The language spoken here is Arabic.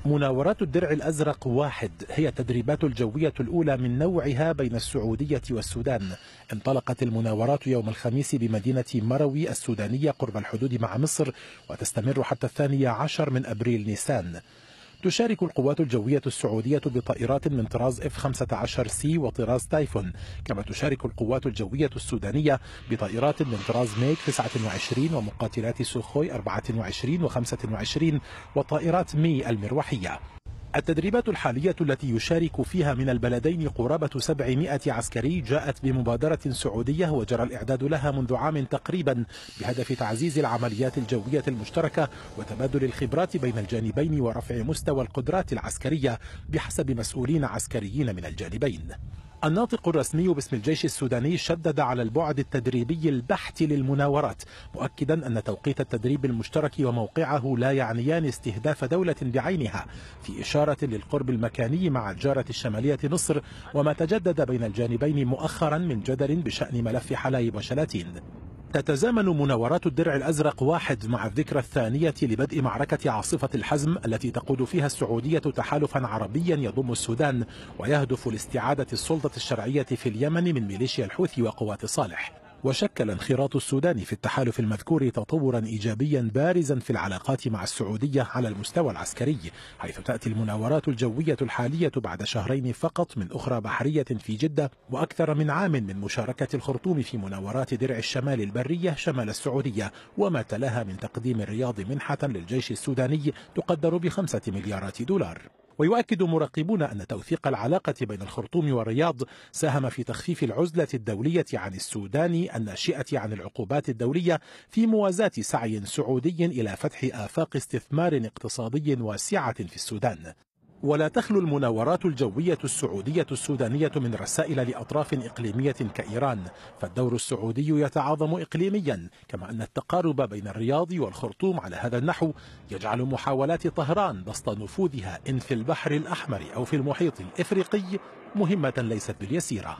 مناورات الدرع الأزرق واحد هي التدريبات الجوية الأولى من نوعها بين السعودية والسودان. انطلقت المناورات يوم الخميس بمدينة مروي السودانية قرب الحدود مع مصر، وتستمر حتى 12 من أبريل نيسان. تشارك القوات الجوية السعودية بطائرات من طراز F-15C وطراز تايفون، كما تشارك القوات الجوية السودانية بطائرات من طراز ميك 29 ومقاتلات سوخوي 24 و25 وطائرات مي المروحية. التدريبات الحالية التي يشارك فيها من البلدين قرابة 700 عسكري جاءت بمبادرة سعودية وجرى الإعداد لها منذ عام تقريبا، بهدف تعزيز العمليات الجوية المشتركة وتبادل الخبرات بين الجانبين ورفع مستوى القدرات العسكرية بحسب مسؤولين عسكريين من الجانبين. الناطق الرسمي باسم الجيش السوداني شدد على البعد التدريبي البحت للمناورات، مؤكدا أن توقيت التدريب المشترك وموقعه لا يعنيان استهداف دولة بعينها، في إشارة للقرب المكاني مع الجارة الشمالية مصر وما تجدد بين الجانبين مؤخرا من جدل بشأن ملف حلايب وشلاتين. تتزامن مناورات الدرع الأزرق واحد مع الذكرى الثانية لبدء معركة عاصفة الحزم التي تقود فيها السعودية تحالفا عربيا يضم السودان ويهدف لاستعادة السلطة الشرعية في اليمن من ميليشيا الحوثي وقوات صالح. وشكل انخراط السودان في التحالف المذكور تطورا إيجابيا بارزا في العلاقات مع السعودية على المستوى العسكري، حيث تأتي المناورات الجوية الحالية بعد شهرين فقط من أخرى بحرية في جدة، وأكثر من عام من مشاركة الخرطوم في مناورات درع الشمال البرية شمال السعودية، وما تلاها من تقديم الرياض منحة للجيش السوداني تقدر ب5 مليارات دولار. ويؤكد مراقبون أن توثيق العلاقة بين الخرطوم والرياض ساهم في تخفيف العزلة الدولية عن السودان الناشئة عن العقوبات الدولية، في موازاة سعي سعودي إلى فتح آفاق استثمار اقتصادي واسعة في السودان. ولا تخلو المناورات الجوية السعودية السودانية من رسائل لأطراف إقليمية كإيران، فالدور السعودي يتعاظم إقليميا، كما أن التقارب بين الرياض والخرطوم على هذا النحو يجعل محاولات طهران بسط نفوذها إن في البحر الأحمر أو في المحيط الإفريقي مهمة ليست باليسيرة.